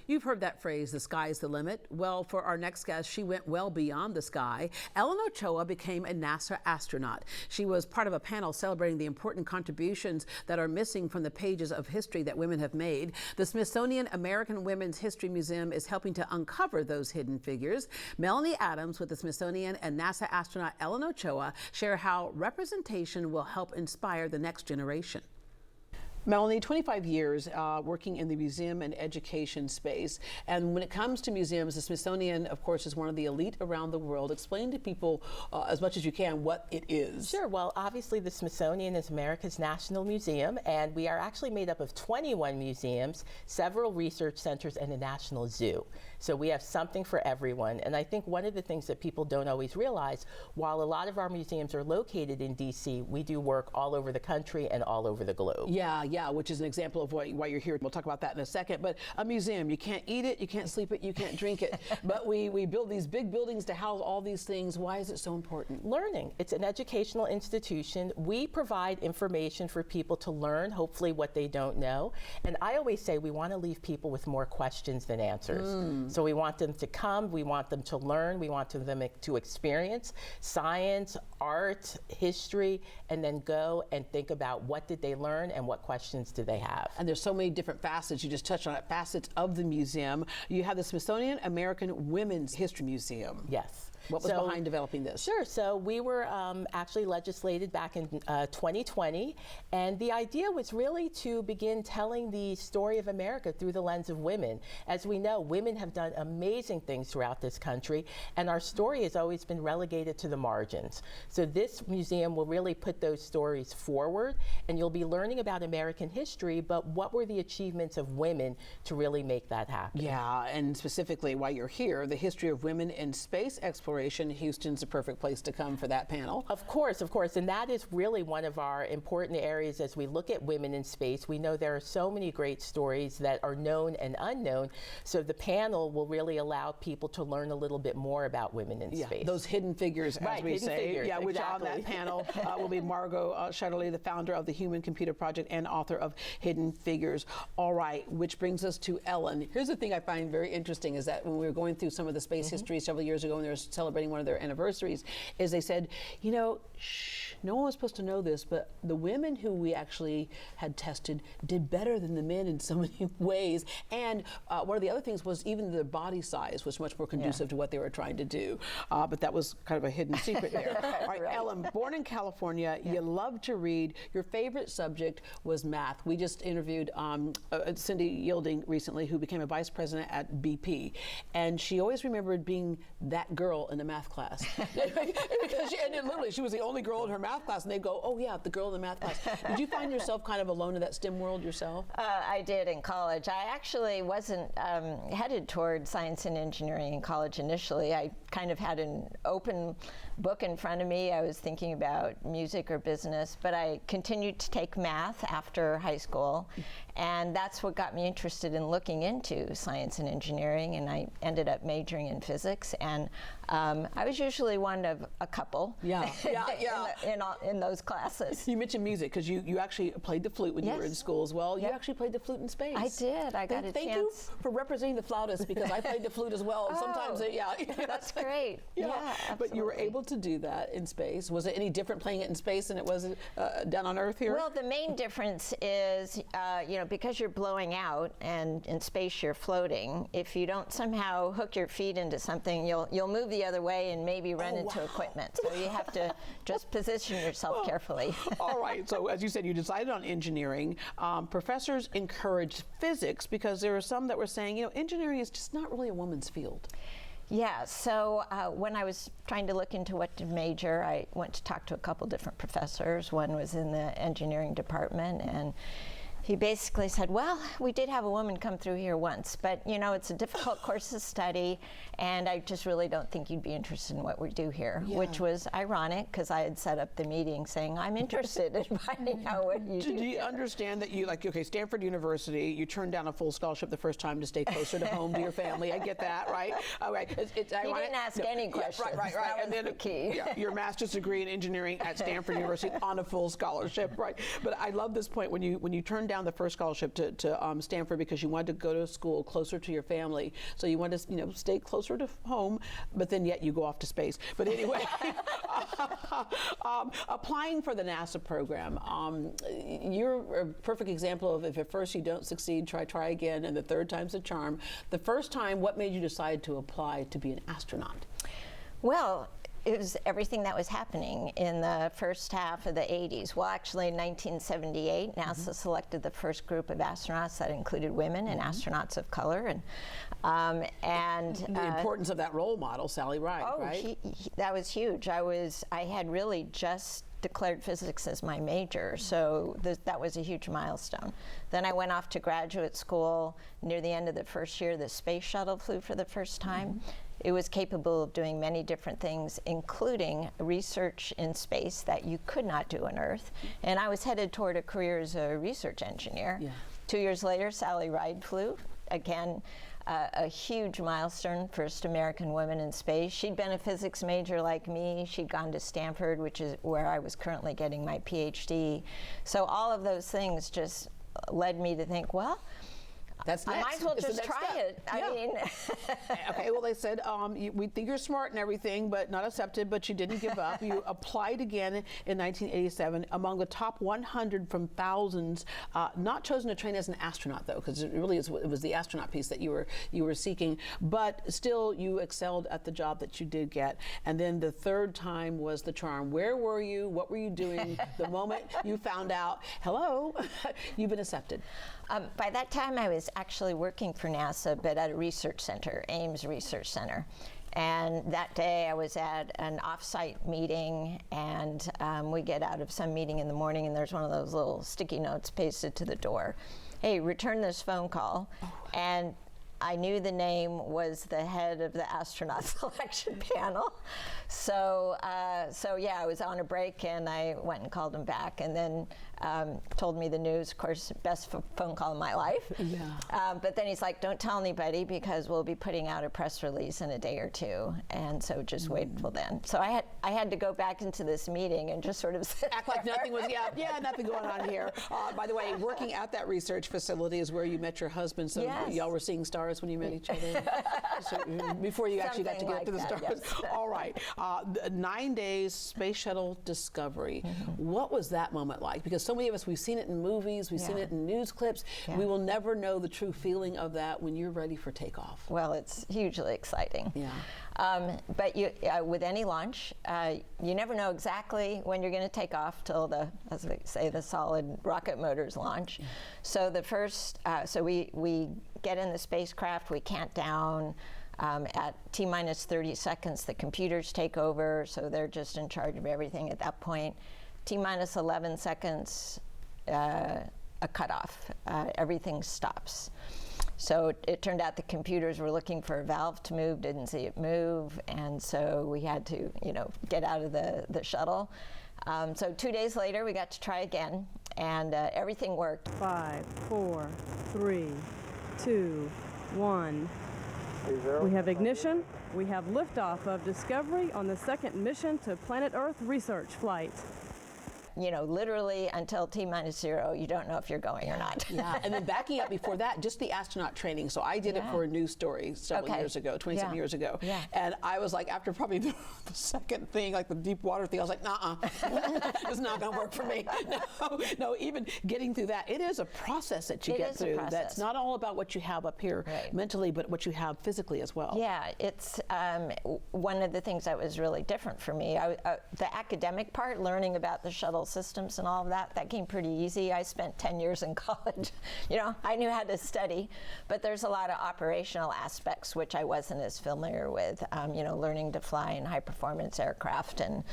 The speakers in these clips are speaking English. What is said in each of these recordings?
You've heard that phrase, the sky's the limit. Well, for our next guest, she went well beyond the sky. Ellen Ochoa became a NASA astronaut. She was part of a panel celebrating the important contributions that are missing from the pages of history that women have made. The Smithsonian American Women's History Museum is helping to uncover those hidden figures. Melanie Adams with the Smithsonian and NASA astronaut Ellen Ochoa share how representation will help inspire the next generation. Melanie, 25 years working in the museum and education space. And when it comes to museums, the Smithsonian, of course, is one of the elite around the world. Explain to people as much as you can what it is. Sure. Well, obviously, the Smithsonian is America's national museum, and we are actually made up of 21 museums, several research centers, and a national zoo. So we have something for everyone. And I think one of the things that people don't always realize, while a lot of our museums are located in D.C., we do work all over the country and all over the globe. Yeah, which is an example of why you're here. We'll talk about that in a second. But a museum, you can't eat it, you can't sleep it, you can't drink it. But we build these big buildings to house all these things. Why is it so important? Learning. It's an educational institution. We provide information for people to learn, hopefully, what they don't know. And I always say we want to leave people with more questions than answers. So we want them to come, we want them to learn, we want them to experience science, art, history, and then go and think about what did they learn and what questions do they have. And there's so many different facets, you just touched on it, facets of the museum. You have the Smithsonian American Women's History Museum. Yes. What was behind developing this? Sure. So we were actually legislated back in 2020, and the idea was really to begin telling the story of America through the lens of women. As we know, women have done amazing things throughout this country, and our story has always been relegated to the margins. So this museum will really put those stories forward, and you'll be learning about American history, but what were the achievements of women to really make that happen? Yeah, and specifically while you're here, the history of women in space exploration. Houston's a perfect place to come for that panel. Of course, and that is really one of our important areas as we look at women in space. We know there are so many great stories that are known and unknown, so the panel will really allow people to learn a little bit more about women in space. Those hidden figures, as we say. Figures, yeah, which exactly. on that panel will be Margot Shetterly, the founder of the Human Computer Project and author of Hidden Figures. All right, which brings us to Ellen. Here's the thing I find very interesting is that when we were going through some of the space history several years ago when they were celebrating one of their anniversaries, is they said, you know, no one was supposed to know this, but the women who we actually had tested did better than the men in so many ways. And one of the other things was even their body size was much more conducive to what they were trying to do. But that was kind of a hidden secret there. All right, Ellen, born in California, you love to read. Your favorite subject was math. We just interviewed Cindy Yielding recently, who became a vice president at BP. And she always remembered being that girl in the math class. Because she was the only girl in her math class, and they'd go, oh yeah, the girl in the math class. Did you find yourself kind of alone in that STEM world yourself? I did in college. I actually wasn't headed toward science and engineering in college initially. I kind of had an open book in front of me. I was thinking about music or business, but I continued to take math after high school, and that's what got me interested in looking into science and engineering, and I ended up majoring in physics, and I was usually one of a couple in those classes. You mentioned music because you actually played the flute when you were in school as well. You actually played the flute in space. I did. I got a chance. Thank you for representing the flautist because I played the flute as well. Sometimes, that's great. Yeah, but you were able to do that in space. Was it any different playing it in space than it was down on Earth here? Well, the main difference is, because you're blowing out and in space you're floating, if you don't somehow hook your feet into something, you'll move the other way and maybe run into equipment. So you have to just position yourself carefully. All right. So as you said, you decided on engineering. Professors encouraged physics because there were some that were saying, engineering is just not really a woman's field. Yeah, so when I was trying to look into what to major, I went to talk to a couple different professors. One was in the engineering department, and he basically said, well, we did have a woman come through here once, but it's a difficult course to study, and I just really don't think you'd be interested in what we do here, which was ironic because I had set up the meeting saying, I'm interested in finding out what you do. Do you understand that you, Stanford University, you turned down a full scholarship the first time to stay closer to home, to your family. I get that, right? All right. He didn't ask any questions. Right. That was and then the key. Your master's degree in engineering at Stanford University on a full scholarship, right? But I love this point when you turned down the first scholarship to Stanford because you wanted to go to school closer to your family. So you wanted to, stay closer to home, but then yet you go off to space. But anyway, applying for the NASA program, you're a perfect example of if at first you don't succeed, try again, and the third time's a charm. The first time, what made you decide to apply to be an astronaut? Well, it was everything that was happening in the first half of the 80s. Well, actually, in 1978, NASA selected the first group of astronauts that included women and astronauts of color, and the importance of that role model, Sally Ride, right? That was huge. I had really just declared physics as my major, so that was a huge milestone. Then I went off to graduate school. Near the end of the first year, the space shuttle flew for the first time. It was capable of doing many different things, including research in space that you could not do on Earth. And I was headed toward a career as a research engineer. 2 years later, Sally Ride flew. Again, a huge milestone, first American woman in space. She'd been a physics major like me. She'd gone to Stanford, which is where I was currently getting my PhD. So all of those things just led me to think, well, that's I might as well just try it. I mean. Okay, well, they said, we think you're smart and everything, but not accepted, but you didn't give up. You applied again in 1987 among the top 100 from thousands, not chosen to train as an astronaut, though, because it was the astronaut piece that you were seeking, but still you excelled at the job that you did get. And then the third time was the charm. Where were you? What were you doing the moment you found out, hello, you've been accepted? By that time, I was actually working for NASA, but at a research center, Ames Research Center. And that day, I was at an off-site meeting, and we get out of some meeting in the morning, and there's one of those little sticky notes pasted to the door. Hey, return this phone call. And I knew the name was the head of the astronaut selection panel. So yeah, I was on a break, and I went and called him back, and then told me the news. Of course, best phone call of my life. But then he's like, don't tell anybody because we'll be putting out a press release in a day or two, and so just wait till then. So I had to go back into this meeting and just sort of act like nothing was, nothing going on here. By the way, working at that research facility is where you met your husband, so y'all were seeing stars when you met each other? So, before you actually got to get to the stars. Yes. All right. 9 days space shuttle Discovery. What was that moment like? Because so many of us, we've seen it in movies, we've seen it in news clips. We will never know the true feeling of that when you're ready for takeoff. Well, it's hugely exciting. But with any launch, you never know exactly when you're going to take off till as they say, the solid rocket motors launch. So the first, we get in the spacecraft, we count down. At T-minus 30 seconds, the computers take over, so they're just in charge of everything at that point. T-minus 11 seconds, a cutoff. Everything stops. So it turned out the computers were looking for a valve to move, didn't see it move, and so we had to, get out of the shuttle. So 2 days later, we got to try again, and everything worked. 5, 4, 3, 2, 1. We have ignition. We have liftoff of Discovery on the second mission to Planet Earth research flight. Literally until T-minus 0, you don't know if you're going or not. And then backing up before that, just the astronaut training. So I did it for a news story several years ago, 27 years ago. And I was like, after probably the second thing, like the deep water thing, I was like, nah, it's not going to work for me. No, even getting through that, it is a process that you get through. That's not all about what you have up here mentally, but what you have physically as well. Yeah, it's one of the things that was really different for me. The academic part, learning about the shuttle systems and all of that came pretty easy. I spent 10 years in college. I knew how to study, but there's a lot of operational aspects which I wasn't as familiar with. Learning to fly in high-performance aircraft and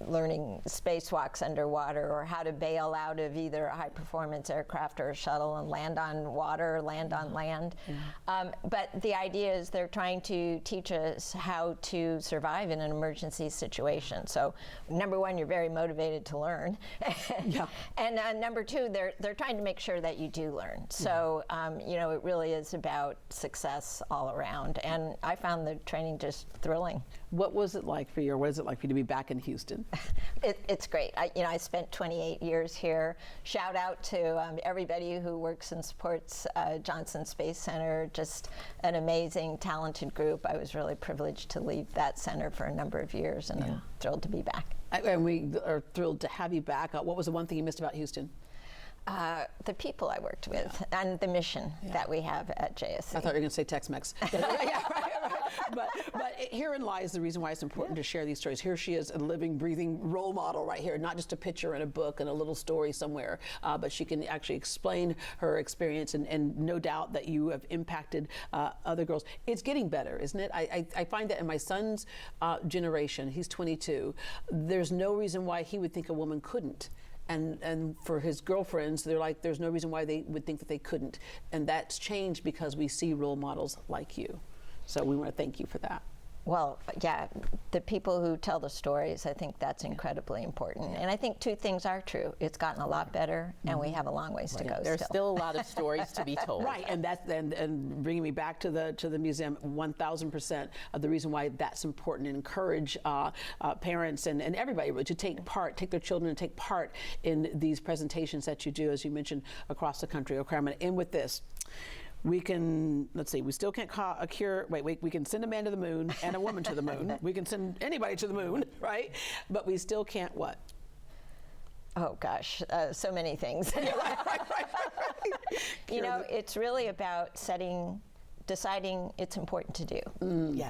learning spacewalks underwater, or how to bail out of either a high-performance aircraft or a shuttle and land on water, land on land. But the idea is they're trying to teach us how to survive in an emergency situation. So, number one, you're they're very motivated to learn. Yeah. And number two, they're trying to make sure that you do learn. So, you know, it really is about success all around. And I found the training just thrilling. What was it like for you, or what is it like for you to be back in Houston? It's great. I spent 28 years here. Shout out to everybody who works and supports Johnson Space Center. Just an amazing, talented group. I was really privileged to lead that center for a number of years, and I'm thrilled to be back. And we are thrilled to have you back. What was the one thing you missed about Houston? The people I worked with and the mission that we have at JSC. I thought you were going to say Tex-Mex. Yeah, right. But herein lies the reason why it's important to share these stories. Here she is, a living, breathing role model right here, not just a picture in a book and a little story somewhere, but she can actually explain her experience, and no doubt that you have impacted other girls. It's getting better, isn't it? I find that in my son's generation, he's 22, there's no reason why he would think a woman couldn't. And for his girlfriends, they're like, there's no reason why they would think that they couldn't. And that's changed because we see role models like you. So we want to thank you for that. Well, yeah, the people who tell the stories, I think that's incredibly important. And I think two things are true. It's gotten a lot better, and we have a long ways to go. There's still a lot of stories to be told. Right, and that's and bringing me back to the museum, 1,000% of the reason why that's important. Encourage parents and everybody really to take their children and take part in these presentations that you do, as you mentioned, across the country. Okay, I'm going to end with this. We can, let's see, we still can't we can send a man to the moon and a woman to the moon. We can send anybody to the moon, right? But we still can't what? Oh gosh, so many things. You know, it's really about deciding it's important to do.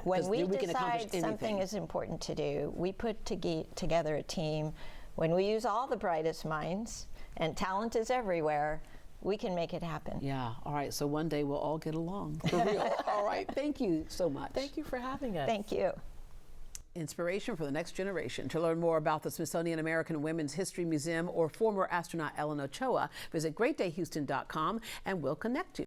When we decide something is important to do, we put together a team. When we use all the brightest minds, and talent is everywhere, we can make it happen. Yeah, all right, so one day we'll all get along, for real. All right, thank you so much. Thank you for having us. Thank you. Inspiration for the next generation. To learn more about the Smithsonian American Women's History Museum or former astronaut Ellen Ochoa, visit greatdayhouston.com and we'll connect you.